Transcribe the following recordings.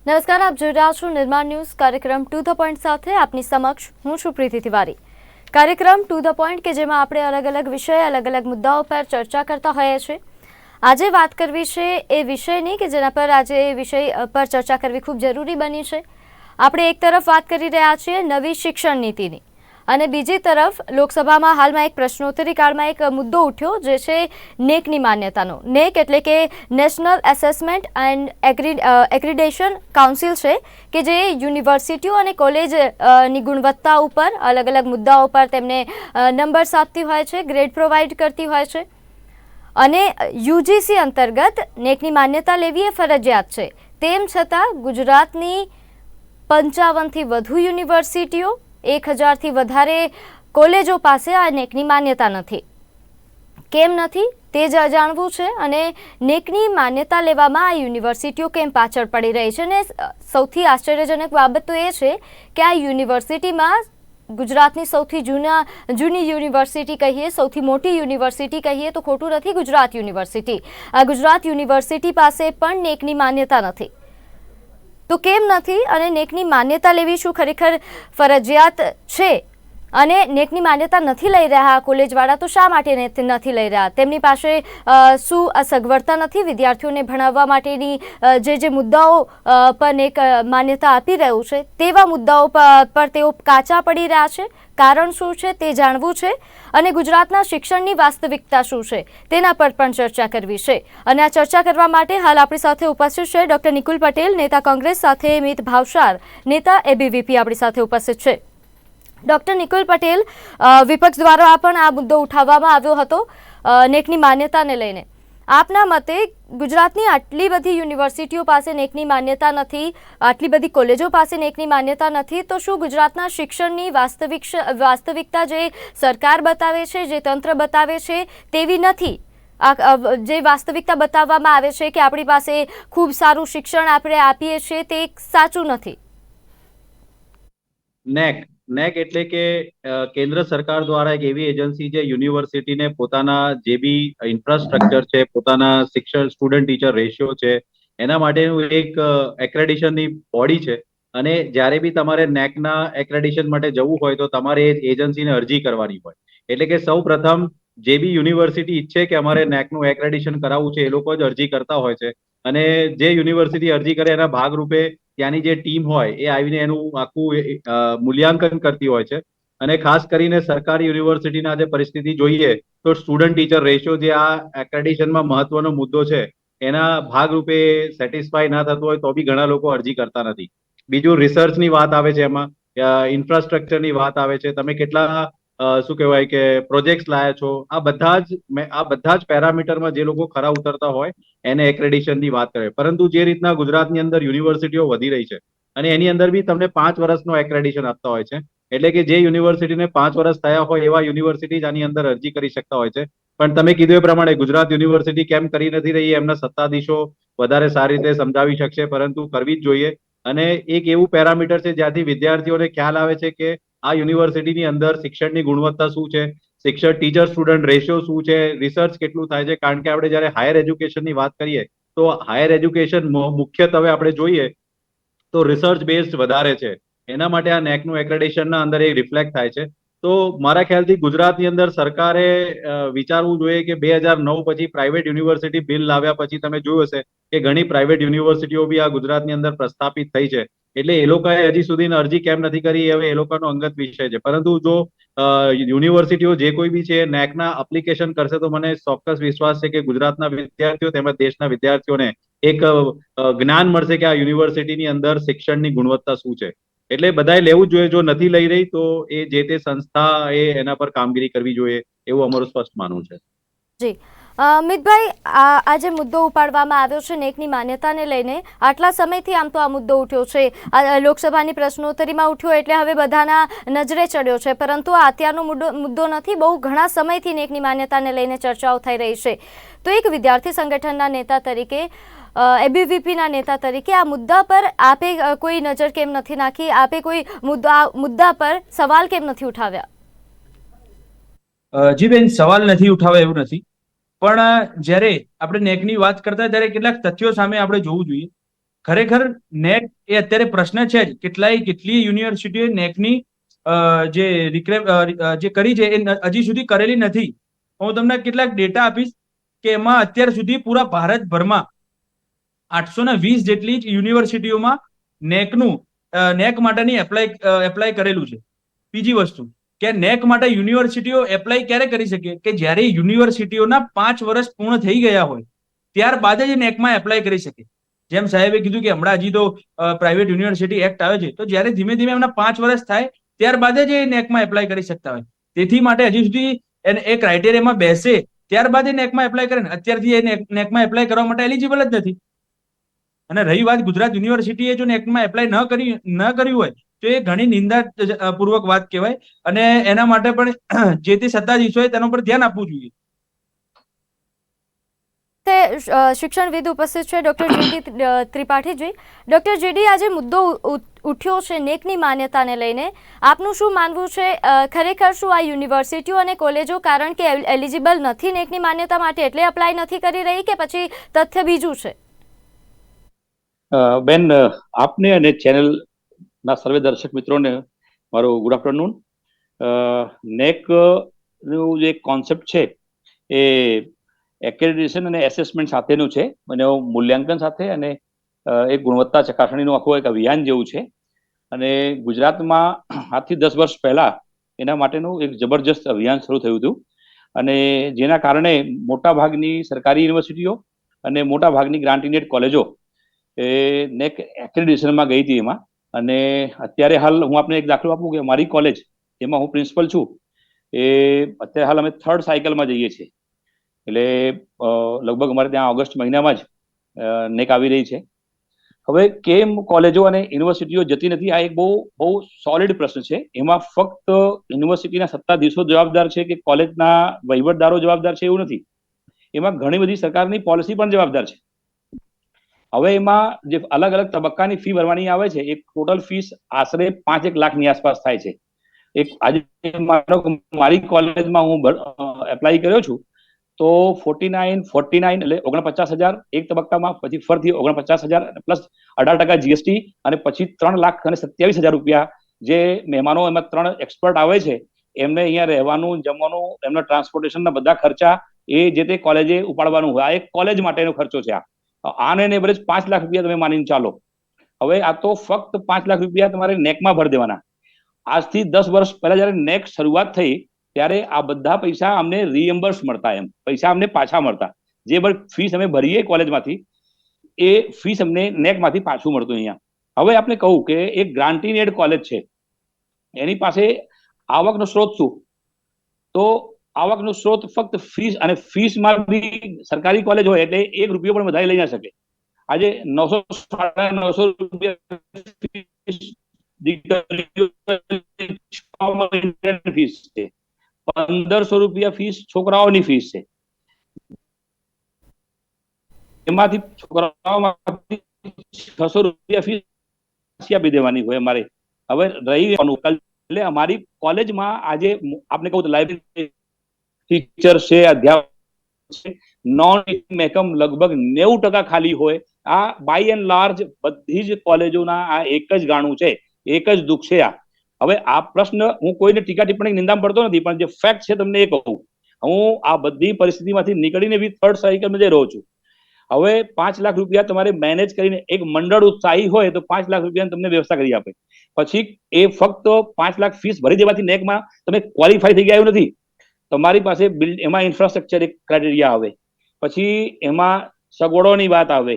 નમસ્કાર, આપ જોઈ રહ્યા છો નિર્માણ ન્યૂઝ કાર્યક્રમ ટુ ધ પોઈન્ટ સાથે આપની સમક્ષ હું છું પ્રીતિ તિવારી। કાર્યક્રમ ટુ ધ પોઈન્ટ કે જેમાં આપણે અલગ અલગ વિષય અલગ અલગ મુદ્દાઓ પર ચર્ચા કરતા હોઈએ છીએ। આજે વાત કરવી છે એ વિષયની કે જેના પર આજે એ વિષય પર ચર્ચા કરવી ખૂબ જરૂરી બની છે। આપણે એક તરફ વાત કરી રહ્યા છીએ નવી શિક્ષણ નીતિની અને બીજી તરફ લોકસભામાં હાલમાં એક પ્રશ્નોત્તરી કાળમાં એક મુદ્દો ઉઠ્યો જે છે નેકની માન્યતાનો। નેક એટલે કે national assessment and accreditation council છે કે જે યુનિવર્સિટીઓ અને કોલેજની ગુણવત્તા ઉપર અલગ અલગ મુદ્દાઓ પર તેમને નંબર્સ આપતી હોય છે, ગ્રેડ પ્રોવાઈડ કરતી હોય છે અને યુજીસી અંતર્ગત નેકની માન્યતા લેવી એ ફરજિયાત છે। તેમ છતાં ગુજરાતની 55થી વધુ યુનિવર્સિટીઓ 1000થી વધારે કોલેજો પાસે આ નેકની માન્યતા નથી। કેમ નથી તે જ જાણવું છે અને નેકની માન્યતા લેવામાં આ યુનિવર્સિટીઓ કેમ પાછળ પડી રહી છે અને સૌથી આશ્ચર્યજનક બાબત તો એ છે કે આ યુનિવર્સિટીમાં ગુજરાતની સૌથી જૂની યુનિવર્સિટી કહીએ, સૌથી મોટી યુનિવર્સિટી કહીએ તો ખોટું નથી ગુજરાત યુનિવર્સિટી। આ ગુજરાત યુનિવર્સિટી પાસે પણ નેકની માન્યતા નથી। તો કેમ નથી અને નેકની માન્યતા લેવી શું ખરેખર ફરજિયાત છે અને નેકની માન્યતા નથી લઈ રહ્યા કોલેજવાળા તો શા માટે નથી લઈ રહ્યા? તેમની પાસે શું સગવડતા નથી વિદ્યાર્થીઓને ભણાવવા માટેની? જે મુદ્દાઓ પર નેક માન્યતા આપી રહ્યું છે તેવા મુદ્દાઓ પર તેઓ કાચા પડી રહ્યા છે। કારણ શું છે તે જાણવું છે અને ગુજરાતના શિક્ષણની વાસ્તવિકતા શું છે તેના પર પણ ચર્ચા કરવી છે। અને આ ચર્ચા કરવા માટે હાલ આપણી સાથે ઉપસ્થિત છે ડોક્ટર નિકુલ પટેલ, નેતા કોંગ્રેસ, સાથે મિત ભાવસાર, નેતા એબીવીપી આપણી સાથે ઉપસ્થિત છે। ડોક્ટર નિકુલ પટેલ, વિપક્ષ દ્વારા પણ આ મુદ્દો ઉઠાવવામાં આવ્યો હતો નેકની માન્યતાને લઈને। આપના મતે ગુજરાતની આટલી બધી યુનિવર્સિટીઓ પાસે નેકની માન્યતા નથી, આટલી બધી કોલેજો પાસે નેકની માન્યતા નથી, તો શું ગુજરાતના શિક્ષણની વાસ્તવિકતા જે સરકાર બતાવે છે, જે તંત્ર બતાવે છે તેવી નથી? જે વાસ્તવિકતા બતાવવામાં આવે છે કે આપણી પાસે ખૂબ સારું શિક્ષણ આપણે આપીએ છીએ તે સાચું નથી? નેક એટલે કે કેન્દ્ર સરકાર દ્વારા એક એવી એજન્સી છે યુનિવર્સિટીને પોતાના જે બી ઇન્ફ્રાસ્ટ્રક્ચર છે, પોતાના શિક્ષણ સ્ટુડન્ટ ટીચર રેશિયો છે, એના માટેનું એક એક્રેડિશનની બોડી છે। અને જ્યારે બી તમારે નેકના એક્રેડિશન માટે જવું હોય તો તમારે એ એજન્સીને અરજી કરવાની હોય। એટલે કે સૌ પ્રથમ જે બી યુનિવર્સિટી ઈચ્છે કે અમારે નેકનું એક્રેડિશન કરાવવું છે એ લોકો જ અરજી કરતા હોય છે અને જે યુનિવર્સિટી અરજી કરે એના ભાગરૂપે ત્યાંની જે ટીમ હોય એ આવીને એનું આખું મૂલ્યાંકન કરતી હોય છે। અને ખાસ કરીને સરકારી યુનિવર્સિટીના જે પરિસ્થિતિ જોઈએ તો સ્ટુડન્ટ ટીચર રેશિયો જે આ એક્રેડિશનમાં મહત્વનો મુદ્દો છે એના ભાગરૂપે સેટિસ્ફાય ના થતું હોય તો બી ઘણા લોકો અરજી કરતા નથી। બીજું રિસર્ચની વાત આવે છે, એમાં ઇન્ફ્રાસ્ટ્રક્ચરની વાત આવે છે, તમે કેટલા શું કહેવાય કે પ્રોજેક્ટ્સ લાયા છો, આ બધા જ પેરામીટરમાં જે લોકો ખરા ઉતરતા હોય એને એક્રેડિશનની વાત કરે। પરંતુ જે રીતના ગુજરાતની અંદર યુનિવર્સિટીઓ વધી રહી છે અને એની અંદર બી તમને 5 વર્ષનો એક્રેડિશન આપતા હોય છે, એટલે કે જે યુનિવર્સિટીને 5 વર્ષ થયા હોય એવા યુનિવર્સિટી જ આની અંદર અરજી કરી શકતા હોય છે। પણ તમે કીધું એ પ્રમાણે ગુજરાત યુનિવર્સિટી કેમ કરી નથી રહી એમના સત્તાધીશો વધારે સારી રીતે સમજાવી શકશે, પરંતુ કરવી જ જોઈએ। અને એક એવું પેરામીટર છે જ્યાંથી વિદ્યાર્થીઓને ખ્યાલ આવે છે કે આ યુનિવર્સિટીની અંદર શિક્ષણની ગુણવત્તા શું છે, શિક્ષક ટીચર સ્ટુડન્ટ રેશિયો શું છે, રિસર્ચ કેટલું થાય છે। કારણ કે આપણે જયારે હાયર એજ્યુકેશનની વાત કરીએ તો હાયર એજ્યુકેશન મુખ્યત્વે આપણે જોઈએ તો રિસર્ચ બેઝડ વધારે છે, એના માટે આ નેકનું એક્રેડિશનના અંદર એ રિફ્લેક્ટ થાય છે। તો મારા ખ્યાલથી ગુજરાતની અંદર સરકારે વિચારવું જોઈએ કે 2009 પછી પ્રાઇવેટ યુનિવર્સિટી બિલ લાવ્યા પછી તમે જોયું હશે કે ઘણી પ્રાઇવેટ યુનિવર્સિટીઓ બી આ ગુજરાતની અંદર પ્રસ્થાપિત થઈ છે। એટલે એ લોકોએ હજી સુધી અરજી કેમ નથી કરી હવે એ લોકોનો અંગત વિષય છે। પરંતુ જો યુનિવર્સિટીઓ જે કોઈ બી છે નેકના એપ્લિકેશન કરશે તો મને ચોક્કસ વિશ્વાસ છે કે ગુજરાતના વિદ્યાર્થીઓ તેમજ દેશના વિદ્યાર્થીઓને એક જ્ઞાન મળશે કે આ યુનિવર્સિટીની અંદર શિક્ષણની ગુણવત્તા શું છે। એટલે બધાએ લેવું જોઈએ, જો નથી લઈ રહી તો એ જે તે સંસ્થા એના પર કામગીરી કરવી જોઈએ એવું અમારું સ્પષ્ટ માનવું છે। જી મિતભાઈ, આ જે મુદ્દો ઉપાડવામાં આવ્યો છે નેકની માન્યતાને લઈને, આટલા સમયથી આમ તો આ મુદ્દો ઉઠ્યો છે, લોકસભાની પ્રશ્નોત્તરીમાં ઉઠ્યો એટલે હવે બધાના નજરે ચડ્યો છે, પરંતુ આ અત્યારનો મુદ્દો નથી, બહુ ઘણા સમયથી નેકની માન્યતાને લઈને ચર્ચાઓ થઈ રહી છે। તો એક વિદ્યાર્થી સંગઠનના નેતા તરીકે, એબીવીપીના નેતા તરીકે આ મુદ્દા પર આપે કોઈ નજર કેમ નથી નાખી? આપે કોઈ મુદ્દા પર સવાલ કેમ નથી ઉઠાવ્યા? જી બેન, સવાલ નથી ઉઠાવે એવું નથી, પણ જ્યારે આપણે નેકની વાત કરતા ત્યારે કેટલાક તથ્યો સામે આપણે જોવું જોઈએ। ખરેખર નેક એ અત્યારે પ્રશ્ન છે જ. કેટલી યુનિવર્સિટીઓએ નેકની જે કરી છે એ હજી સુધી કરેલી નથી. હું તમને કેટલાક ડેટા આપીશ કે એમાં અત્યાર સુધી પૂરા ભારતભરમાં 820 જેટલી યુનિવર્સિટીઓમાં નેક માટેની એપ્લાય કરેલું છે. બીજી વસ્તુ કે નેક માટે યુનિવર્સિટીઓ એપ્લાય ક્યારે કરી શકે કે જ્યારે યુનિવર્સિટીઓના 5 વર્ષ પૂર્ણ થઈ ગયા હોય ત્યારબાદ જ નેકમાં એપ્લાય કરી શકે. જેમ સાહેબે કીધું કે હમણાં હજી તો પ્રાઇવેટ યુનિવર્સિટી એક્ટ આવે છે, તો જ્યારે ધીમે ધીમે એમના 5 વર્ષ થાય ત્યારબાદ જ એ નેકમાં એપ્લાય કરી શકતા હોય. તેથી માટે હજી સુધી એ ક્રાઇટેરિયામાં બેસે ત્યારબાદ એ નેકમાં એપ્લાય કરે ને અત્યારથી એ નેકમાં એપ્લાય કરવા માટે એલિજિબલ જ નથી. અને રહી વાત ગુજરાત યુનિવર્સિટીએ જો નેકમાં એપ્લાય ન કર્યું હોય તો એ ઘણી નિંદા પૂર્વક વાત કહેવાય અને એના માટે પણ જે તે સત્તાધીશોએ તેના પર ધ્યાન આપવું જોઈએ. શિક્ષણવિદ ઉપસ્થિત છે ડોક્ટર જીડી ત્રિપાઠીજી. ડોક્ટર જીડી, આજે મુદ્દો ઉઠ્યો છે નેકની માન્યતાને લઈને. આપનું શું માનવું છે? ખરેખર શું આ યુનિવર્સિટીઓ અને કોલેજો કારણ કે એલિજિબલ નથી નેકની માન્યતા માટે એટલે અપ્લાય નથી કરી રહી કે પછી તથ્ય બીજું છે? બેન, આપને અને ચેનલના સર્વે દર્શક મિત્રોને મારો ગુડ આફ્ટરનૂન. નેક નું જે કોન્સેપ્ટ છે એ એક્રેડિટેશન અને એસેસમેન્ટ સાથેનું છે, અને મૂલ્યાંકન સાથે અને એક ગુણવત્તા ચકાસણીનું આખું એક અભિયાન જેવું છે. અને ગુજરાતમાં આજથી 10 વર્ષ પહેલા એના માટેનું એક જબરજસ્ત અભિયાન શરૂ થયું હતું, અને જેના કારણે મોટા ભાગની સરકારી યુનિવર્સિટીઓ અને મોટા ભાગની ગ્રાન્ટીનેટ કોલેજો એ નેક એક્રેડિટેશનમાં ગઈ હતી એમાં. અને અત્યારે હાલ હું આપને એક દાખલો આપું કે મારી કોલેજ, એમાં હું પ્રિન્સિપલ છું, એ અત્યારે હાલ અમે 3rd સાયકલમાં જઈએ છીએ. એટલે લગભગ અમારે ત્યાં ઓગસ્ટ મહિનામાં જ નેક આવી રહી છે. હવે કેમ કોલેજો અને યુનિવર્સિટીઓ જતી નથી, આ એક બહુ સોલિડ પ્રશ્ન છે. એમાં ફક્ત યુનિવર્સિટીના સત્તાધીશો જવાબદાર છે કે કોલેજના વહીવટદારો જવાબદાર છે એવું નથી. એમાં ઘણી બધી સરકારની પોલિસી પણ જવાબદાર છે. હવે એમાં જે અલગ અલગ તબક્કાની ફી ભરવાની આવે છે, એક ટોટલ ફીસ આશરે 5-1 લાખની આસપાસ થાય છે. આજે મારી કોલેજમાં હું એપ્લાય કર્યો છું તો 49 એટલે 49,000 એક તબક્કામાં, પછી ફરીથી 49,000 પ્લસ 18% જીએસટી, અને પછી 3,27,000 રૂપિયા જે મહેમાનો, એમાં 3 એક્સપર્ટ આવે છે, એમને અહીંયા રહેવાનું, જમવાનું, એમના ટ્રાન્સપોર્ટેશનના બધા ખર્ચા એ જે તે કોલેજે ઉપાડવાનું હોય. આ એક કોલેજ માટેનો ખર્ચો છે. આને એવરેજ 5 લાખ રૂપિયા તમે માનીને ચાલો. હવે આ તો ફક્ત 5 લાખ રૂપિયા તમારે નેકમાં ભરી દેવાના. આજથી 10 વર્ષ પહેલા જયારે નેક શરૂઆત થઈ ત્યારે આ બધા પૈસા અમને રીએમ્બર્સ મળતા, એમ પૈસા અમને પાછા મળતા. જે ફીસ અમે ભરીએ કોલેજમાંથી એ ફીસ અમને નેકમાંથી પાછું મળતું અહીંયા. હવે આપણે કહું કે એક ગ્રાન્ટીનેડ કોલેજ છે, એની પાસે આવકનો સ્ત્રોત શું? તો આવકનો સ્ત્રોત ફક્ત ફીસ, અને ફીસમાં બી સરકારી કોલેજ હોય એટલે 1 રૂપિયો પણ વધારે લઈ ના શકે. આજે 900-950 રૂપિયા ફીસ છે, 1500 રૂપિયા ફીસ છોકરાઓની ફીસ છે. એમાંથી છોકરાઓમાંથી 600 રૂપિયા ફીસ આપી દેવાની હોય અમારે. હવે રહી એટલે અમારી કોલેજમાં આજે આપણે કહું તો લાઇબ્રેરી, ટીચર છે, અધ્યાપક છે, નોન એકમ લગભગ 90% ખાલી હોય. આ બાય એન્ડ લાર્જ બધી જ કોલેજોના આ એક જ ગાણું છે, એક જ દુઃખ છે. હવે આ પ્રશ્ન હું કોઈને ટીકા ટિપ્પણી નિંદામાં પડતો નથી, પણ જે ફેક્ટ છે તમને એ કહું. હું આ બધી પરિસ્થિતિમાંથી નીકળીને બી 3rd સાયકલમાં જઈ રહ્યો છું. હવે 5 લાખ રૂપિયા તમારે મેનેજ કરીને, એક મંડળ ઉત્સાહી હોય તો 5 લાખ રૂપિયા તમને વ્યવસ્થા કરી આપે. પછી એ ફક્ત 5 લાખ ફીસ ભરી દેવાથી નેકમાં તમે ક્વોલિફાય થઈ ગયા એવું નથી. તમારી પાસે એમાં ઇન્ફ્રાસ્ટ્રક્ચર એક ક્રાઇટેરિયા આવે, પછી એમાં સગવડોની વાત આવે,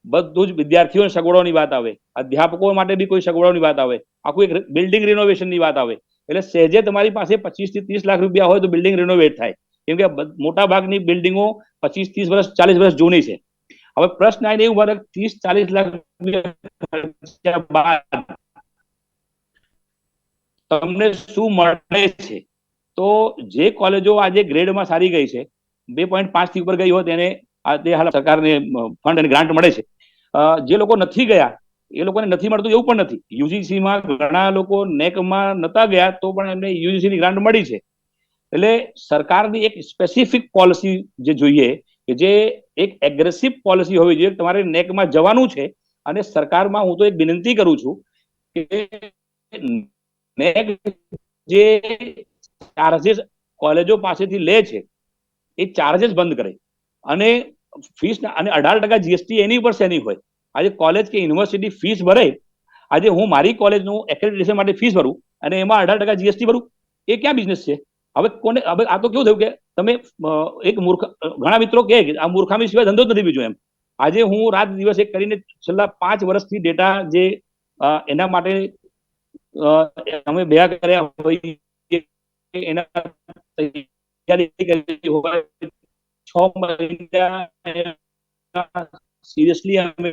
બધું જ વિદ્યાર્થીઓની સગવડોની વાત આવે, અધ્યાપકો માટે બી કોઈ સગવડોની વાત આવે, આખું એક બિલ્ડિંગ રિનોવેશનની વાત આવે. એટલે સહેજે તમારી પાસે 25 થી 30 લાખ રૂપિયા હોય તો બિલ્ડિંગ રિનોવેટ થાય, કેમ કે મોટા ભાગની બિલ્ડિંગો 25-30 વર્ષ 40 વર્ષ જૂની છે. હવે પ્રશ્ન આવીને એવું બને 30-40 લાખ રૂપિયા બાદ તમને શું મળે છે? તો જે કોલેજો આજે ગ્રેડમાં સારી ગઈ છે, 2.5 થી ઉપર ગઈ હોય તેને હાલ સરકારને ફંડ અને ગ્રાન્ટ મળે છે. જે લોકો નથી ગયા એ લોકોને નથી મળતું એવું પણ નથી. યુજીસીમાં ઘણા લોકો નેકમાં નતા ગયા તો પણ એમને યુજીસીની ગ્રાન્ટ મળી છે. એટલે સરકારની એક સ્પેસિફિક પોલિસી જે જોઈએ, કે જે એક એગ્રેસિવ પોલિસી હોવી જોઈએ. તમારે નેકમાં જવાનું છે અને સરકારમાં હું તો એક વિનંતી કરું છું કે નેક જે ચાર્જિસ કોલેજો પાસેથી લે છે એ ચાર્જિસ બંધ કરે અને ફીસ અને 18% જીએસટી એની ઉપર શેની હોય. આજે કોલેજ કે યુનિવર્સિટી ફીસ ભરે, આજે હું મારી કોલેજનું એક્રેડિટેશન માટે ફીસ ભરું અને એમાં 18% જીએસટી ભરું, એ ક્યાં બિઝનેસ છે? હવે કોને, હવે આ તો કેવું થયું કે તમે એક મૂર્ખ, ઘણા મિત્રો કહે કે આ મૂર્ખામી સિવાય ધંધો જ નથી બીજો એમ. આજે હું રાત દિવસ એક કરીને છેલ્લા 5 વર્ષથી ડેટા જે એના માટે અમે ભેગા કર્યા હોય એના તૈયારી કરી હોય 6 મહિના સિરિયસલી અમે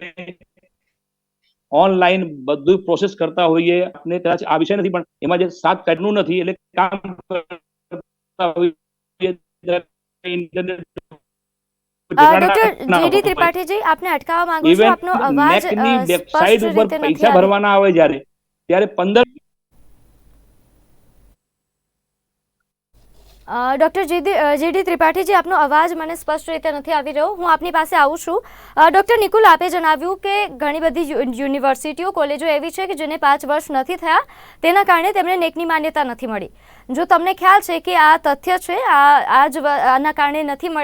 ઓનલાઈન બધું પ્રોસેસ કરતા હોઈએ. આપણે કદાચ આ વિષય નથી પણ એમાં જે 7 કાઢનું નથી એટલે કામ કરતા હોઈએ. ડોક્ટર જીડી ત્રિપાઠીજી, આપને અટકાવવા માંગુ છું, આપનો અવાજ વેબસાઇટ ઉપર પૈસા ભરવાના આવે ત્યારે 15 ડોક્ટર જીડી ત્રિપાઠીજી, આપનો અવાજ મને સ્પષ્ટ રીતે નથી આવી રહ્યો. હું આપની પાસે આવું છું. ડોક્ટર નિકુલ, આપે જણાવ્યું કે ઘણી બધી યુનિવર્સિટીઓ, કોલેજો એવી છે કે જેને 5 વર્ષ નથી થયા, તેના કારણે તેમને નેકની માન્યતા નથી મળી. જો તમને ખ્યાલ છે કે આ તથ્ય છે, આના કારણે નથી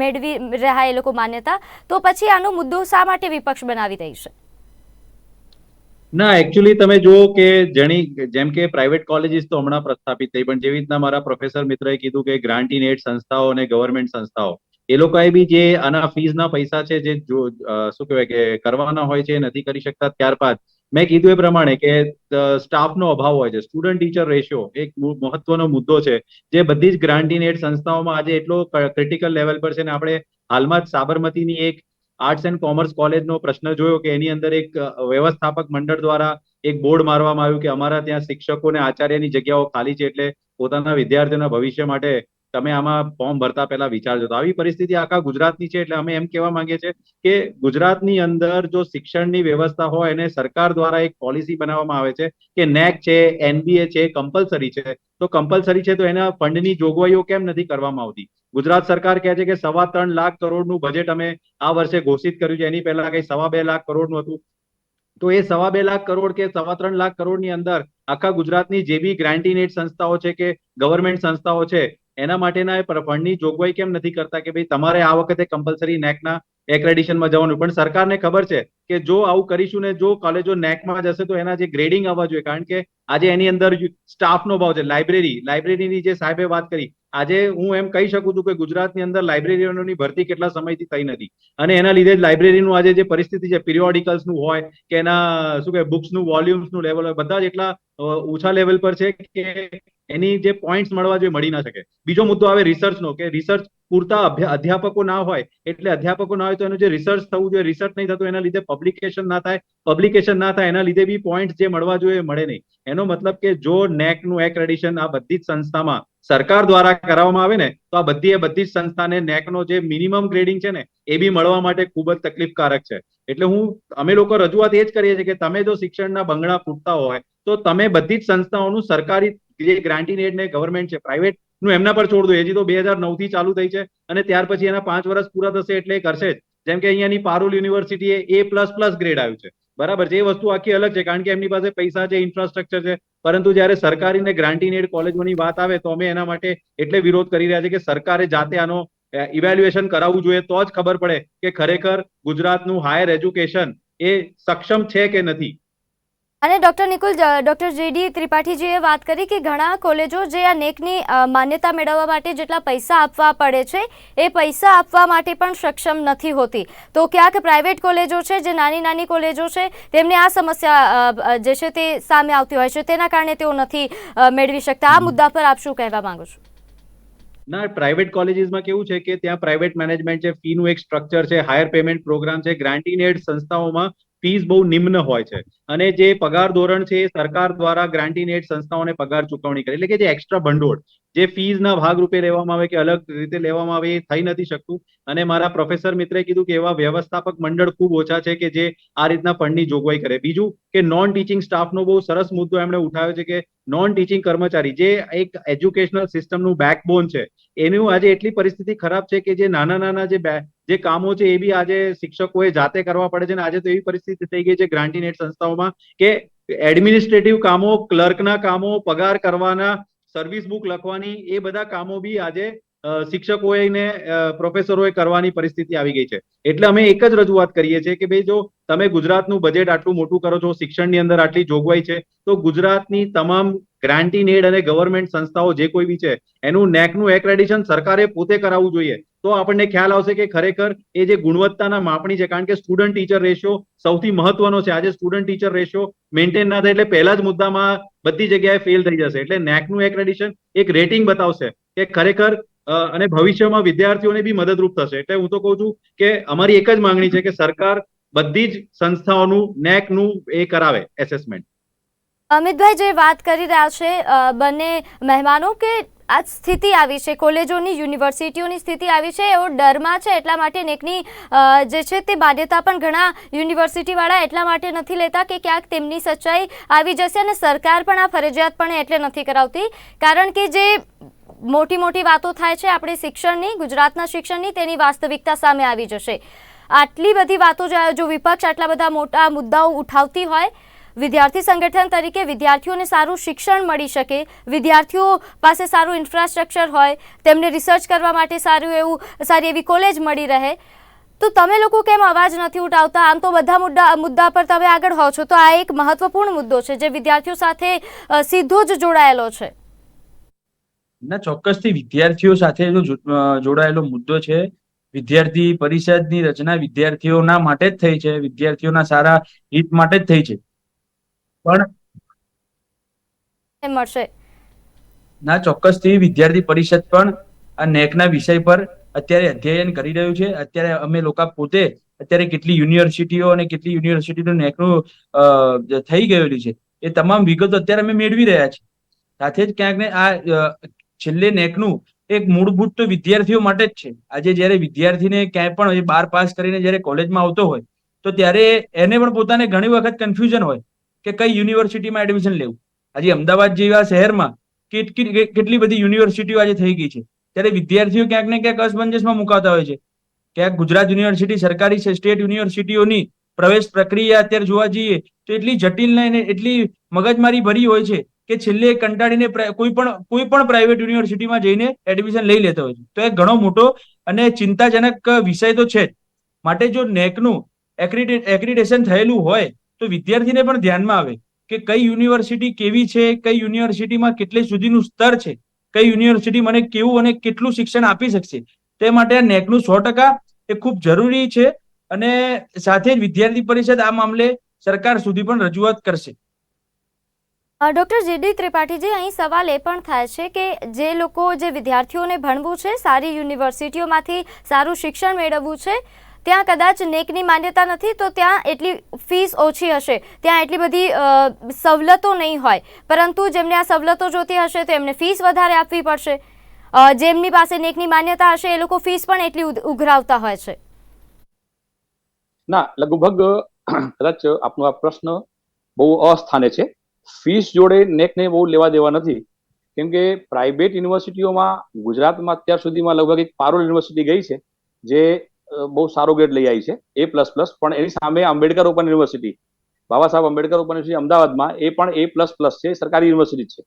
મેળવી રહ્યા એ લોકો માન્યતા, તો પછી આનો મુદ્દો શા માટે વિપક્ષ બનાવી રહી છે? ના, એકચ્યુઅલી તમે જુઓ કે જેમ કે પ્રાઇવેટ કોલેજીસ તો હમણાં પ્રસ્થાપિત થઈ, પણ જેવી રીતના મારા પ્રોફેસર મિત્રએ કીધું કે ગ્રાન્ટ ઇન એડ સંસ્થાઓ અને ગવર્મેન્ટ સંસ્થાઓ, એ લોકોએ બી જે આના ફીઝના પૈસા છે, જે શું કહેવાય કે કરવાના હોય છે, એ નથી કરી શકતા. ત્યારબાદ મેં કીધું એ પ્રમાણે કે સ્ટાફનો અભાવ હોય છે. સ્ટુડન્ટ ટીચર રેશિયો એક મહત્વનો મુદ્દો છે, જે બધી જ ગ્રાન્ટ ઇન એડ સંસ્થાઓમાં આજે એટલો ક્રિટિકલ લેવલ પર છે. ને આપણે હાલમાં જ સાબરમતીની એક આર્ટ્સ એન્ડ કોમર્સ કોલેજનો પ્રશ્ન જોયો કે એની અંદર એક વ્યવસ્થાપક મંડળ દ્વારા એક બોર્ડ મારવામાં આવ્યું કે અમારા ત્યાં શિક્ષકો અને આચાર્યની જગ્યાઓ ખાલી છે, એટલે પોતાના વિદ્યાર્થીઓના ભવિષ્ય માટે તમે આમાં ફોર્મ ભરતા પહેલા વિચારજો. તો આવી પરિસ્થિતિ આખા ગુજરાતની છે. એટલે અમે એમ કહેવા માંગીએ છીએ કે ગુજરાતની અંદર જો શિક્ષણની વ્યવસ્થા હોય અને સરકાર દ્વારા એક પોલિસી બનાવવામાં આવે છે કે નેક છે, એનબીએ છે, કમ્પલસરી છે, તો કમ્પલસરી છે તો એના ફંડની જોગવાઈઓ કેમ નથી કરવામાં આવતી? ગુજરાત સરકાર કહે છે કે 3.25 લાખ કરોડનું બજેટ અમે આ વર્ષે ઘોષિત કર્યું છે, એની પહેલા કઈ 2.25 લાખ કરોડનું હતું. તો એ 2.25 લાખ કરોડ કે 3.25 લાખ કરોડની અંદર આખા ગુજરાતની જે બી ગ્રાન્ટ ઇન એડ સંસ્થાઓ છે કે ગવર્મેન્ટ સંસ્થાઓ છે, એના માટેના ફંડની જોગવાઈ કેમ નથી કરતા કે ભાઈ તમારે આ વખતે કમ્પલસરી નેકના એક્રેડિશનમાં જવાનું? પણ સરકારને ખબર છે કે જો આવું કરીશું ને જો કોલેજો નેકમાં જશે તો એના જે ગ્રેડિંગ આવવા જોઈએ, કારણ કે આજે એની અંદર સ્ટાફનો ભાવ છે. લાઇબ્રેરીની જે સાહેબે વાત કરી, આજે હું એમ કહી શકું છું કે ગુજરાતની અંદર લાઇબ્રેરીઓની ભરતી કેટલા સમયથી થઈ નથી, અને એના લીધે જ લાઇબ્રેરીનું આજે જે પરિસ્થિતિ છે, પિરિયોડિકલ્સનું હોય કે એના શું કે બુક્સનું વોલ્યુમ્સનું લેવલ હોય, બધા જ એટલા ઓછા લેવલ પર છે કે એની જે પોઈન્ટ્સ મળવા જોઈએ મળી ના શકે. બીજો મુદ્દો આવે રિસર્ચનો, કે રિસર્ચ પૂરતા અધ્યાપકો ના હોય, એટલે અધ્યાપકો ના હોય તો એનું જે રિસર્ચ થવું જોઈએ, રિસર્ચ નહીં થતું, એના લીધે પબ્લિકેશન ના થાય, એના લીધે બી પોઈન્ટ જે મળવા જોઈએ મળે નહીં. એનો મતલબ કે જો નેકનું એક્રેડિશન આ બધી જ સંસ્થામાં સરકાર દ્વારા કરાવવામાં આવે ને, તો આ બધી જ સંસ્થાને નેકનો જે મિનિમમ ગ્રેડિંગ છે ને એ બી મળવા માટે ખૂબ જ તકલીફકારક છે. એટલે અમે લોકો રજૂઆત એ જ કરીએ છીએ કે તમે જો શિક્ષણના બંગડા ફૂટતા હોય તો તમે બધી જ સંસ્થાઓનું સરકારી જે ગ્રાન્ટ ઇન એડ ને ગવર્મેન્ટ છે, પ્રાઇવેટ નું એમના પર છોડ દો. હજી તો 2009 થી ચાલુ થઈ છે અને ત્યાર પછી એના 5 વર્ષ પૂરા થશે એટલે એ કરશે જ. જેમ કે અહીંયાની પારુલ યુનિવર્સિટીએ A++ ગ્રેડ આવ્યું છે, બરાબર છે. એ વસ્તુ આખી અલગ છે, કારણ કે એમની પાસે પૈસા છે, ઇન્ફ્રાસ્ટ્રક્ચર છે. પરંતુ જ્યારે સરકારી ને ગ્રાન્ટ ઇન એડ કોલેજોની વાત આવે તો અમે એના માટે એટલે વિરોધ કરી રહ્યા છીએ કે સરકારે જાતે આનો ઇવેલ્યુએશન કરાવવું જોઈએ, તો જ ખબર પડે કે ખરેખર ગુજરાતનું હાયર એજ્યુકેશન એ સક્ષમ છે કે નથી. અને ડોક્ટર નિકુલ, ડોક્ટર જીડી ત્રિપાઠીજીએ વાત કરી કે ઘણા કોલેજો જે આ નેકની માન્યતા મેળવવા માટે જેટલા પૈસા આપવા પડે છે એ પૈસા આપવા માટે પણ સક્ષમ નથી હોતી. તો ક્યાંક પ્રાઇવેટ કોલેજો છે, જે નાની કોલેજો છે, તેમને આ સમસ્યા જે છે તે સામે આવતી હોય છે, તેના કારણે તેઓ નથી મેળવી શકતા. આ મુદ્દા પર આપ શું કહેવા માંગો છો? ના, પ્રાઇવેટ કોલેજીસમાં કેવું છે કે ત્યાં પ્રાઇવેટ મેનેજમેન્ટ છે, ફીનું એક સ્ટ્રક્ચર છે, હાયર પેમેન્ટ પ્રોગ્રામ છે. ગ્રાન્ટ ઇન એડ સંસ્થાઓમાં ફીસ બહુ નિમ્ન હોય છે અને જે પગાર ધોરણ છે એ સરકાર દ્વારા ગ્રાન્ટ ઇન એડ સંસ્થાઓને પગાર ચૂકવણી કરે, એટલે કે જે એક્સ્ટ્રા ભંડોળ જે ફીઝના ભાગરૂપે લેવામાં આવે કે અલગ રીતે લેવામાં આવે એ થઈ નથી શકતું. અને મારા પ્રોફેસર મિત્રે કીધું કે એવા વ્યવસ્થાપક મંડળ ખૂબ ઓછા છે કે જે આ રીતના ફંડની જોગવાઈ કરે. બીજું કે નોન ટીચિંગ સ્ટાફનો બહુ સરસ મુદ્દો એમણે ઉઠાવ્યો છે કે નોન ટીચિંગ કર્મચારી જે એક એજ્યુકેશનલ સિસ્ટમનું બેકબોન છે, એનું આજે એટલી પરિસ્થિતિ ખરાબ છે કે જે નાના નાના જે કામો છે એ બી આજે શિક્ષકોએ જાતે કરવા પડે છે. અને આજે તો એવી પરિસ્થિતિ થઈ ગઈ છે ગ્રાન્ટીનેટ સંસ્થાઓમાં કે એડમિનિસ્ટ્રેટિવ કામો, ક્લર્કના કામો, પગાર કરવાના, સર્વિસ બુક લખવાની, એ બધા કામો બી આજે શિક્ષકોએ ને પ્રોફેસરોએ કરવાની પરિસ્થિતિ આવી ગઈ છે. એટલે અમે એક જ રજૂઆત કરીએ છીએ કે ભાઈ જો તમે ગુજરાતનું બજેટ આટલું મોટું કરો છો, શિક્ષણની અંદર આટલી જોગવાઈ છે, તો ગુજરાતની તમામ ગ્રાન્ટીન એડ અને ગવર્મેન્ટ સંસ્થાઓ જે કોઈ બી છે એનું નેકનું એક્રેડિશન સરકારે પોતે કરાવવું જોઈએ. તો આપણને ખ્યાલ આવશે કે ખરેખર એ જે ગુણવત્તાના માપણી છે, કારણ કે સ્ટુડન્ટ ટીચર રેશિયો સૌથી મહત્વનો છે. આજે સ્ટુડન્ટ ટીચર રેશિયો મેન્ટેન ના થાય એટલે પહેલા જ મુદ્દામાં બધી જગ્યાએ ફેલ થઈ જશે. એટલે નેકનું એક્રેડિશન એક રેટિંગ બતાવશે કે ખરેખર અને ભવિષ્યમાં વિદ્યાર્થીઓને બી મદદરૂપ થશે. એટલે હું તો કહું છું કે અમારી એક જ માંગણી છે કે સરકાર બધી જ સંસ્થાઓનું નેકનું એ કરાવે એસેસમેન્ટ. અમિતભાઈ જે વાત કરી રહ્યા છે બંને મહેમાનો કે આ સ્થિતિ આવી છે, કોલેજોની યુનિવર્સિટીઓની સ્થિતિ આવી છે, એવો ડરમાં છે એટલા માટે નેકની જે છે તે માન્યતા પણ ઘણા યુનિવર્સિટીવાળા એટલા માટે નથી લેતા કે ક્યાંક તેમની સચ્ચાઈ આવી જશે. અને સરકાર પણ આ ફરજિયાતપણે એટલે નથી કરાવતી કારણ કે જે મોટી મોટી વાતો થાય છે આપણે શિક્ષણની, ગુજરાતના શિક્ષણની, તેની વાસ્તવિકતા સામે આવી જશે. આટલી બધી વાતો જો વિપક્ષ આટલા બધા મોટા મુદ્દાઓ ઉઠાવતી હોય, વિદ્યાર્થી સંગઠન તરીકે વિદ્યાર્થીઓને સારું શિક્ષણ મળી શકે, વિદ્યાર્થીઓ પાસે સારું ઇન્ફ્રાસ્ટ્રક્ચર હોય, તેમને રિસર્ચ કરવા માટે સારી એવી કોલેજ મળી રહે, તો તમે લોકો કેમ અવાજ નથી ઉઠાવતા? આમ તો બધા મુદ્દા પર તમે આગળ હો છો, તો આ એક મહત્વપૂર્ણ મુદ્દો છે જે વિદ્યાર્થીઓ સાથે સીધો જ જોડાયેલો છે. ના, ચોક્કસથી વિદ્યાર્થીઓ સાથે જોડાયેલો મુદ્દો છે. વિદ્યાર્થી પરિષદની રચના વિદ્યાર્થીઓના માટે જ થઈ છે, વિદ્યાર્થીઓના સારા હિત માટે જ થઈ છે. પણ મળશે ના, ચોક્કસથી વિદ્યાર્થી પરિષદ પણ આ નેકના વિષય પર અત્યારે અધ્યયન કરી રહ્યું છે. અત્યારે અમે લોકો પોતે અત્યારે કેટલી યુનિવર્સિટીઓ અને કેટલી યુનિવર્સિટીનું નેકનું થઈ ગયેલું છે એ તમામ વિગતો અત્યારે અમે મેળવી રહ્યા છીએ. સાથે જ ક્યાંક ને આ છેલ્લે નેકનું એક મૂળભૂત તો વિદ્યાર્થીઓ માટે જ છે. આજે જયારે વિદ્યાર્થીને ક્યાંય પણ 12 પાસ કરીને જયારે કોલેજમાં આવતો હોય તો ત્યારે એને પણ પોતાને ઘણી વખત કન્ફ્યુઝન હોય કે કઈ યુનિવર્સિટીમાં એડમિશન લેવું. આજે અમદાવાદ જેવા શહેરમાં કેટલી બધી યુનિવર્સિટીઓ આજે થઈ ગઈ છે, ત્યારે વિદ્યાર્થીઓ ક્યાંક ને ક્યાંક અસમંજસમાં મુકાતા હોય છે. ક્યાંક ગુજરાત યુનિવર્સિટી સરકારી સ્ટેટ યુનિવર્સિટીઓની પ્રવેશ પ્રક્રિયા અત્યારે જોવા જઈએ તો એટલી જટિલ ને એટલી મગજમારી ભરી હોય છે કે છેલ્લે કંટાળીને કોઈ પણ પ્રાઇવેટ યુનિવર્સિટીમાં જઈને એડમિશન લઈ લેતા હોય છે. તો એ ઘણો મોટો અને ચિંતાજનક વિષય તો છે જ. માટે જો નેકનું એક્રિડેશન થયેલું હોય તો વિદ્યાર્થીને પણ ધ્યાનમાં આવે કે કઈ યુનિવર્સિટી કેવી છે, કઈ યુનિવર્સિટીમાં કેટલી સુધીનું સ્તર છે, કઈ યુનિવર્સિટી મને કેવું અને કેટલું શિક્ષણ આપી શકશે. તે માટે આ નેકનું 100% એ ખૂબ જરૂરી છે. અને સાથે જ વિદ્યાર્થી પરિષદ આ મામલે સરકાર સુધી પણ રજૂઆત કરશે. ડૉક્ટર જીડી ત્રિપાઠીજી, અહીં સવાલ એ પણ થાય છે કે જે વિદ્યાર્થીઓને ભણવું છે, સારી યુનિવર્સિટીઓમાંથી સારું શિક્ષણ મેળવવું છે, ત્યાં કદાચ નેકની માન્યતા નથી તો ત્યાં એટલી ફીસ ઓછી હશે, ત્યાં એટલી બધી સવલતો નહીં હોય, પરંતુ જેમને આ સવલતો જોતી હશે તો એમને ફીસ વધારે આપવી પડશે. જેમની પાસે નેકની માન્યતા હશે એ લોકો ફીસ પણ એટલી ઉઘરાવતા હોય છે. ના, લગભગ કદાચ આપનો આ પ્રશ્ન બહુ અસ્થાને છે. ફીસ જોડે નેકને બહુ લેવા દેવા નથી, કેમ કે પ્રાઇવેટ યુનિવર્સિટીઓમાં ગુજરાતમાં અત્યાર સુધીમાં લગભગ એક પારોલ યુનિવર્સિટી ગઈ છે જે બહુ સારો ગ્રેડ લઈ આવી છે, A++. પણ એની સામે Ambedkar open university, Baba Saheb Ambedkar open university અમદાવાદમાં, એ પણ A++ છે, સરકારી યુનિવર્સિટી છે.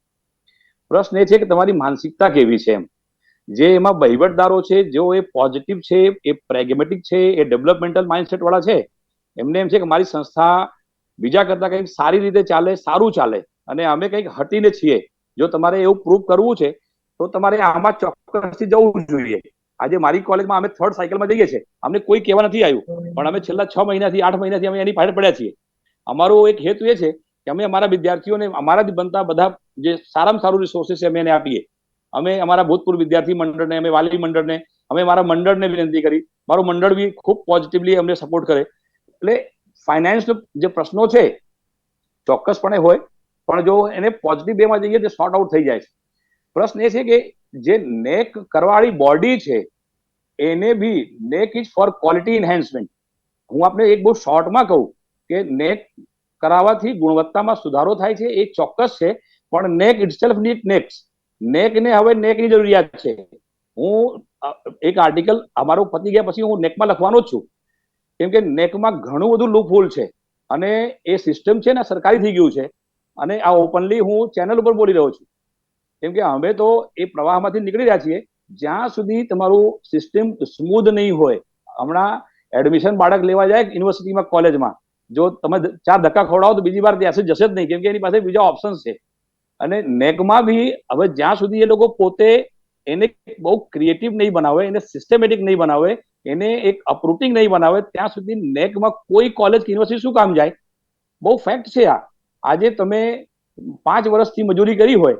પ્રશ્ન એ છે કે તમારી માનસિકતા કેવી છે. જે એમાં વહીવટદારો છે, જેઓ એ પોઝિટિવ છે, એ પ્રેગ્મેટિક છે, એ ડેવલપમેન્ટલ માઇન્ડસેટ વાળા છે, એમને એમ છે કે મારી સંસ્થા બીજા કરતા કંઈક સારી રીતે ચાલે, સારું ચાલે, અને અમે કંઈક હટીને છીએ. જો તમારે એવું પ્રૂવ કરવું છે તો તમારે આમાં ચોક્કસથી જવું જોઈએ. આજે મારી કોલેજમાં અમે 3rd સાયકલમાં જઈએ છીએ, અમને કોઈ કહેવા નથી આવ્યું, પણ અમે છેલ્લા 6 મહિનાથી 8 મહિનાથી અમે એની પાછળ પડ્યા છીએ. અમારો એક હેતુ એ છે કે અમે અમારા વિદ્યાર્થીઓને અમારા જ બનતા બધા જે સારામાં સારું રિસોર્સિસ છે અમે એને આપીએ. અમે અમારા ભૂતપૂર્વ વિદ્યાર્થી મંડળને, અમે વાલી મંડળને, અમે મારા મંડળને વિનંતી કરી, મારું મંડળ બી ખૂબ પોઝિટિવલી અમને સપોર્ટ કરે. એટલે ફાઇનાન્સ જે પ્રશ્નો છે ચોક્કસપણે હોય, પણ જો એને પોઝિટિવ વેમાં જઈએ તો સોર્ટ આઉટ થઈ જાય છે. પ્રશ્ન એ છે કે જે નેક કરવાવાળી બોડી છે એને બી નેક ઇઝ ફોર ક્વોલિટી એન્હાન્સમેન્ટ. હું આપને એક બહુ શોર્ટમાં કહું કે નેક કરાવવાથી ગુણવત્તામાં સુધારો થાય છે એ ચોક્કસ છે, પણ નેક ઇટસેલ્ફ નીડ નેક્સ. નેકને હવે નેકની જરૂરિયાત છે. હું એક આર્ટિકલ અમારો પતી ગયા પછી હું નેકમાં લખવાનો જ છું, કેમ કે નેકમાં ઘણું બધું લૂપહોલ છે અને એ સિસ્ટમ છે ને સરકારી થઈ ગયું છે. અને આ ઓપનલી હું ચેનલ ઉપર બોલી રહ્યો છું, કેમ કે અમે તો એ પ્રવાહમાંથી નીકળી રહ્યા છીએ. જ્યાં સુધી તમારું સિસ્ટમ સ્મૂધ નહીં હોય, હમણાં એડમિશન બાળક લેવા જાય યુનિવર્સિટીમાં કોલેજમાં, જો તમે 4 ધક્કા ખવડાવો તો બીજી વાર ત્યાં જશે જ નહીં, કેમ કે એની પાસે બીજા ઓપ્શન્સ છે. અને નેકમાં બી હવે જ્યાં સુધી એ લોકો પોતે એને બહુ ક્રિએટિવ નહીં બનાવે, એને સિસ્ટમેટિક નહીં બનાવે, એને એક અપરૂટિંગ નહીં બનાવે, ત્યાં સુધી નેકમાં કોઈ કોલેજ કે યુનિવર્સિટી શું કામ જાય? બહુ ફેક્ટ છે આ. આજે તમે 5 વર્ષથી મજૂરી કરી હોય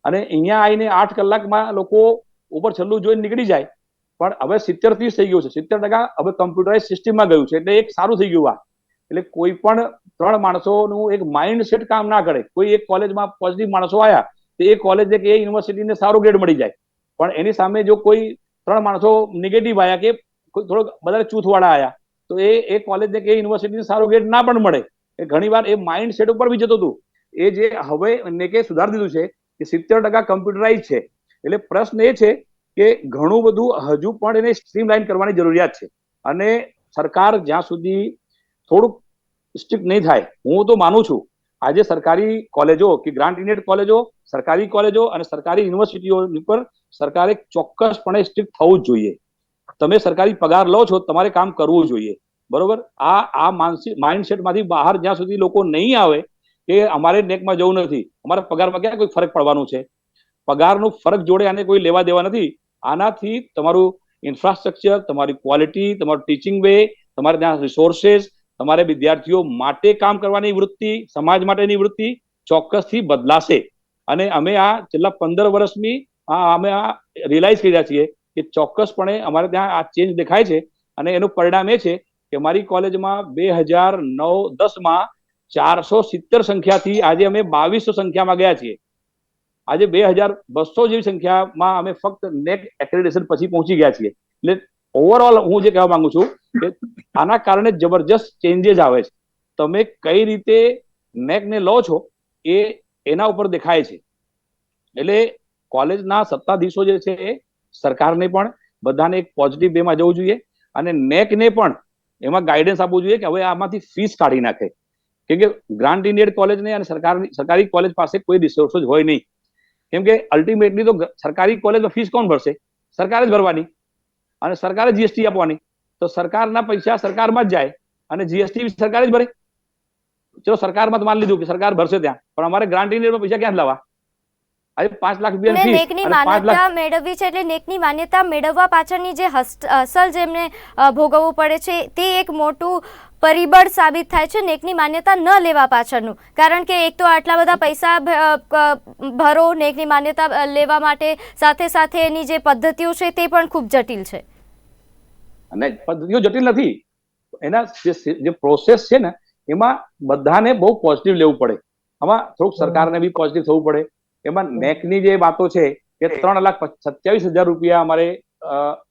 અને અહીંયા આવીને 8 કલાકમાં લોકો ઉપર છેલ્લું જોઈને નીકળી જાય, પણ હવે 70-30 થઈ ગયું છે, 70% હવે કમ્પ્યુટરાઇઝ સિસ્ટમમાં ગયું છે, એટલે એક સારું થઈ ગયું આ. એટલે કોઈ પણ 3 માણસોનું એક માઇન્ડ સેટ કામ ના કરે. કોઈ એક કોલેજમાં પોઝિટિવ માણસો આવ્યા તો એ કોલેજ કે એ યુનિવર્સિટીને સારો ગ્રેડ મળી જાય, પણ એની સામે જો કોઈ 3 માણસો નેગેટિવ આવ્યા કે થોડોક વધારે ચૂથવાળા આવ્યા તો એ કોલેજ કે યુનિવર્સિટીને સારો ગ્રેડ ના પણ મળે. એ ઘણીવાર એ માઇન્ડ સેટ ઉપર બી જતું હતું. એ જે હવે નેકે સુધારી દીધું છે કે 70% કમ્પ્યુટરાઇઝ છે. એટલે પ્રશ્ન એ છે કે ઘણું બધું હજુ પણ એને સ્ટ્રીમલાઇન કરવાની જરૂરિયાત છે. અને સરકાર જ્યાં સુધી થોડુંક સ્ટ્રિક્ટ નહીં થાય, હું તો માનું છું આજે સરકારી કોલેજો કે ગ્રાન્ટ ઇનેડ કોલેજો, સરકારી કોલેજો અને સરકારી યુનિવર્સિટીઓ પર સરકારે ચોક્કસપણે સ્ટ્રિક્ટ થવું જ જોઈએ. તમે સરકારી પગાર લો છો, તમારે કામ કરવું જોઈએ, બરોબર? આ માનસિક માઇન્ડસેટમાંથી બહાર જ્યાં સુધી લોકો નહીં આવે કે અમારે નેકમાં જવું નથી, અમારા પગારમાં ક્યાં કોઈ ફરક પડવાનું છે? પગારનું ફરક જોડે આને કોઈ લેવા દેવા નથી. આનાથી તમારું ઇન્ફ્રાસ્ટ્રક્ચર, તમારી ક્વોલિટી, તમારું ટીચિંગ વે, તમારે ત્યાં રિસોર્सेस, તમારે વિદ્યાર્થીઓ માટે કામ કરવાની વૃત્તિ, સમાજ માટેની વૃત્તિ ચોક્કસથી બદલાશે. અને અમે આ છેલ્લા 15 વર્ષની અમે આ રિયલાઇઝ કરી રહ્યા છીએ કે ચોક્કસપણે અમારે ત્યાં આ ચેન્જ દેખાય છે. અને એનું પરિણામ એ છે કે અમારી કોલેજમાં 2009-10માં 470 સંખ્યાથી આજે અમે 2200 સંખ્યામાં ગયા છીએ. આજે 2200 જેવી સંખ્યામાં અમે ફક્ત નેક એક્રેડિટેશન પછી પહોંચી ગયા છીએ. એટલે ઓવરઓલ હું જે કહેવા માંગુ છું કે આના કારણે જબરજસ્ત ચેન્જીસ આવે છે. તમે કઈ રીતે નેકને લો છો એના ઉપર દેખાય છે. એટલે કોલેજના સત્તાધીશો જે છે એ સરકારને પણ બધાને એક પોઝિટિવ વેમાં જવું જોઈએ અને નેકને પણ એમાં ગાઈડન્સ આપવું જોઈએ કે હવે આમાંથી ફીસ કાઢી નાખે. કેમ કે ગ્રાન્ટ ઇનેડ કોલેજને અને સરકારી કોલેજ પાસે કોઈ રિસોર્સ જ હોય નહીં. કેમ કે અલ્ટિમેટલી તો સરકારી કોલેજમાં ફીસ કોણ ભરશે? સરકારે જ ભરવાની અને સરકારે જીએસટી આપવાની. તો સરકારના પૈસા સરકારમાં જ જાય અને જીએસટી સરકારે જ ભરે. ચલો સરકારમાં તો માની લીધું કે સરકાર ભરશે ત્યાં, પણ અમારે ગ્રાન્ટ ઇનેડમાં પૈસા ક્યાં લાવવા? આજે 5 લાખ રૂપિયા ફીસ નેકની માન્યતા મેળવવી છે, એટલે નેકની માન્યતા મેળવવા પાછળની જે હસલ જેમને ભોગવવું પડે છે તે એક મોટું પરિબળ સાબિત થાય છે નેકની માન્યતા ન લેવા પાછળનું. કારણ કે એક તો આટલા બધા પૈસા ભરો નેકની માન્યતા લેવા માટે, સાથે સાથે એની જે પદ્ધતિઓ છે તે પણ ખૂબ જટિલ છે. અને પદ્ધતિઓ જટિલ નથી, એના જે પ્રોસેસ છે ને એમાં બધાને બહુ પોઝિટિવ લેવું પડે. આમાં થોડુંક સરકારને બી પોઝિટિવ થવું પડે. એમાં નેકની જે વાતો છે કે 3,27,000 રૂપિયા અમારે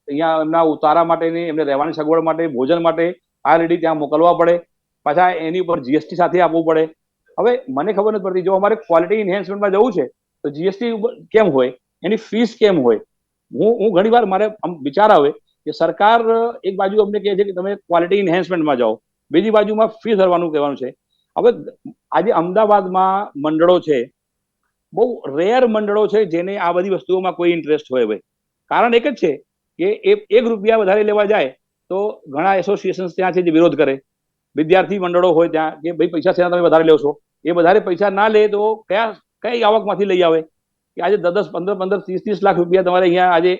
અહીંયા એમના ઉતારા માટેની, એમને રહેવાની સગવડ માટે, ભોજન માટે ઓલરેડી ત્યાં મોકલવા પડે. પાછા એની ઉપર જીએસટી સાથે આપવું પડે. હવે મને ખબર નથી પડતી, જો અમારે ક્વોલિટી એન્હાન્સમેન્ટમાં જવું છે તો જીએસટી કેમ હોય, એની ફીસ કેમ હોય? હું ઘણીવાર મારે આમ વિચાર આવે કે સરકાર એક બાજુ અમને કહે છે કે તમે ક્વોલિટી એન્હાન્સમેન્ટમાં જાઓ, બીજી બાજુમાં ફીસ ભરવાનું કહેવાનું છે. હવે આજે અમદાવાદમાં મંડળો છે, બહુ રેર મંડળો છે જેને આ બધી વસ્તુઓમાં કોઈ ઇન્ટરેસ્ટ હોય. ભાઈ કારણ એક જ છે કે એક રૂપિયા વધારે લેવા જાય તો ઘણા એસોસિએશન્સ ત્યાં છે જે વિરોધ કરે. વિદ્યાર્થી મંડળો હોય ત્યાં કે ભાઈ પૈસા શેના તમે વધારે લેશો? એ વધારે પૈસા ના લે તો કઈ આવકમાંથી લઈ આવે? કે આજે 10, 15, 30 લાખ રૂપિયા તમારે અહીંયા આજે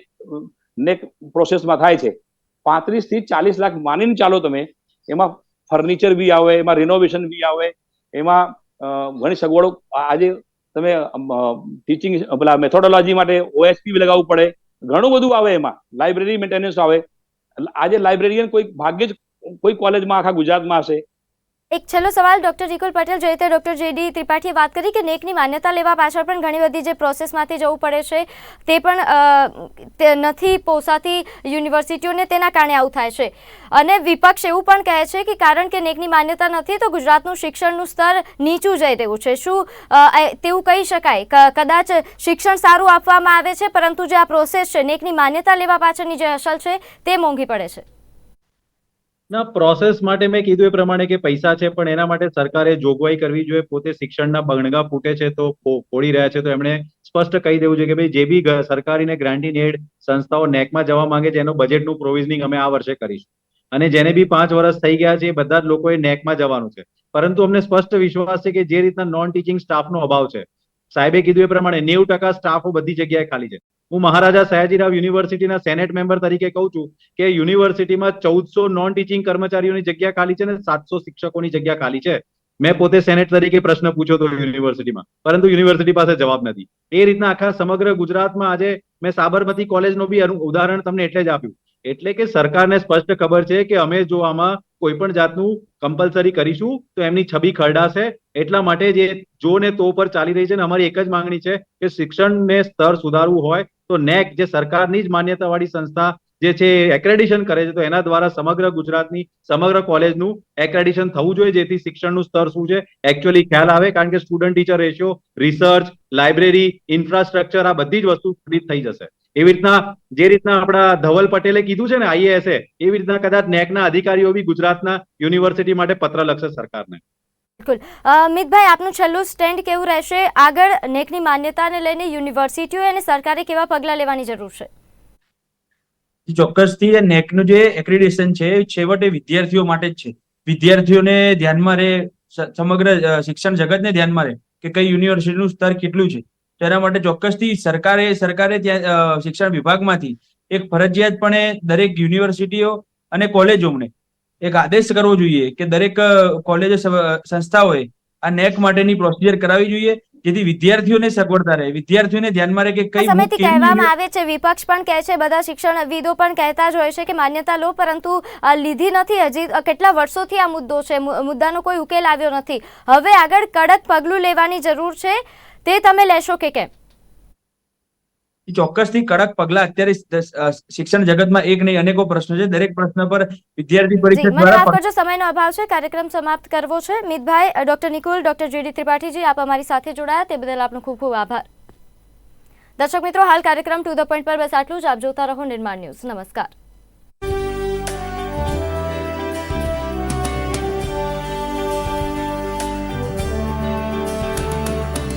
નેક પ્રોસેસમાં થાય છે. 35 થી 40 લાખ માનીને ચાલો તમે. એમાં ફર્નિચર બી આવે, એમાં રિનોવેશન બી આવે, એમાં ઘણી સગવડો. આજે તમે ટીચિંગ પેલા મેથોડોલોજી માટે ઓએસપી લગાવવું પડે, ઘણું બધું આવે. એમાં લાઇબ્રેરી મેન્ટેનન્સ આવે. આજે લાઇબ્રેરિયન કોઈ ભાગ્યે જ કોઈ કોલેજમાં આખા ગુજરાતમાં હશે. એક છેલ્લો સવાલ ડોક્ટર નિકુલ પટેલ, જે રીતે ડોક્ટર જેડી ત્રિપાઠીએ વાત કરી કે નેકની માન્યતા લેવા પાછળ પણ ઘણી બધી જે પ્રોસેસમાંથી જવું પડે છે તે પણ તે નથી પોસાતી યુનિવર્સિટીઓને, તેના કારણે આવું થાય છે. અને વિપક્ષ એવું પણ કહે છે કે કારણ કે નેકની માન્યતા નથી તો ગુજરાતનું શિક્ષણનું સ્તર નીચું જઈ રહ્યું છે. શું તેવું કહી શકાય? કદાચ શિક્ષણ સારું આપવામાં આવે છે પરંતુ જે આ પ્રોસેસ છે નેકની માન્યતા લેવા પાછળની જે અસલ છે તે મોંઘી પડે છે. ના, પ્રોસેસ માટે મેં કીધું એ પ્રમાણે કે પૈસા છે, પણ એના માટે સરકારે જોગવાઈ કરવી જોઈએ. પોતે શિક્ષણના બણગા ફૂટે છે તો ફોડી રહ્યા છે, તો એમણે સ્પષ્ટ કહી દેવું છે કે ભાઈ જે બી સરકારી ને ગ્રાન્ટીન એડ સંસ્થાઓ નેકમાં જવા માંગે છે એનું બજેટનું પ્રોવિઝનિંગ અમે આ વર્ષે કરીશું. અને જેને બી 5 વર્ષ થઈ ગયા છે એ બધા જ લોકોએ નેકમાં જવાનું છે. પરંતુ અમને સ્પષ્ટ વિશ્વાસ છે કે જે રીતના નોન ટીચિંગ સ્ટાફનો અભાવ છે, સાહેબે કીધું એ પ્રમાણે 90% સ્ટાફો બધી જગ્યાએ ખાલી છે. હું મહારાજા સયાજીરાવ યુનિવર્સિટીના સેનેટ મેમ્બર તરીકે કહું છું કે યુનિવર્સિટીમાં 1400 નોન ટીચિંગ કર્મચારીઓની જગ્યા ખાલી છે ને 700 શિક્ષકોની જગ્યા ખાલી છે. મેં પોતે સેનેટ તરીકે પ્રશ્ન પૂછ્યો હતો યુનિવર્સિટીમાં, પરંતુ યુનિવર્સિટી પાસે જવાબ નથી. એ રીતના આખા સમગ્ર ગુજરાતમાં આજે મેં સાબરમતી કોલેજનું બી ઉદાહરણ તમને એટલે જ આપ્યું. એટલે કે સરકારને સ્પષ્ટ ખબર છે કે અમે જો આમાં કોઈ પણ જાતનું કમ્પલસરી કરીશું તો એમની છબી ખરડાશે. એટલા માટે જે જો ને તો પર ચાલી રહી છે ને અમારી એક જ માંગણી છે કે શિક્ષણને સ્તર સુધારવું હોય તો નેક જે સરકારની જ માન્યતાવાળી સંસ્થા જે છે એક્રેડિશન કરે છે તો એના દ્વારા સમગ્ર ગુજરાતની સમગ્ર કોલેજનું એક્રેડિશન થવું જોઈએ, જેથી શિક્ષણનું સ્તર શું છે એકચ્યુઅલી ખ્યાલ આવે. કારણ કે student teacher ratio, research, library, infrastructure આ બધી જ વસ્તુ થઈ જશે. એવી રીતના જે રીતના આપણા ધવલ પટેલે કીધું છે ને IAS, એવી રીતના કદાચ નેકના અધિકારીઓ બી ગુજરાતના યુનિવર્સિટી માટે પત્ર લખશે સરકારને. બિલકુલ. મિતભાઈ, આપનું છેલ્લું સ્ટેન્ડ કેવું રહેશે? આગળ નેકની માન્યતાને લઈને યુનિવર્સિટીઓ અને સરકારે કેવા પગલાં લેવાની જરૂર છે? ચોક્કસથી નેકનું જે એક્રેડિટેશન છે છેવટે વિદ્યાર્થીઓ માટે જ છે. વિદ્યાર્થીઓને ધ્યાનમાં રહે, સમગ્ર શિક્ષણ જગતને ધ્યાનમાં રહે કે કઈ યુનિવર્સિટીનું સ્તર કેટલું છે. તેના માટે ચોક્કસથી સરકારે ત્યાં શિક્ષણ વિભાગમાંથી એક ફરજિયાતપણે દરેક યુનિવર્સિટીઓ અને કોલેજોને એક આદેશ કરવો જોઈએ કે દરેક કોલેજો સંસ્થાઓએ આ નેક માટેની પ્રોસિજર કરાવવી જોઈએ, જેથી વિદ્યાર્થીઓને સગવડતા રહે, વિદ્યાર્થીઓને ધ્યાનમાં રહે કે કઈ સમયથી કહેવામાં આવે છે, વિપક્ષ પણ કહે છે, બધા શિક્ષણવિદો પણ કહેતા જ હોય છે કે માન્યતા લો, પરંતુ લીધી નથી. હજી કેટલા વર્ષોથી આ મુદ્દો છે, મુદ્દાનો કોઈ ઉકેલ આવ્યો નથી. હવે આગળ કડક પગલું લેવાની જરૂર છે, તે તમે લેશો કે કેમ? ચોક્કસથી કડક પગલા અત્યારે શિક્ષણ જગતમાં એક નહીં અનેકો પ્રશ્નો છે. દરેક પ્રશ્ન પર વિદ્યાર્થી પરિષદ દ્વારા માફ કરજો, સમયનો અભાવ છે, કાર્યક્રમ સમાપ્ત કરવો છે. મિતભાઈ, ડોક્ટર નિકુલ, ડોક્ટર જેડી ત્રિપાઠીજી, આપ અમારી સાથે જોડાયા તે બદલ આપનો ખૂબ ખૂબ આભાર. દર્શક મિત્રો, હાલ કાર્યક્રમ ટુ ધ પોઈન્ટ પર બસ આટલું જ. આપ જોતા રહો નિર્માણ ન્યૂઝ. નમસ્કાર.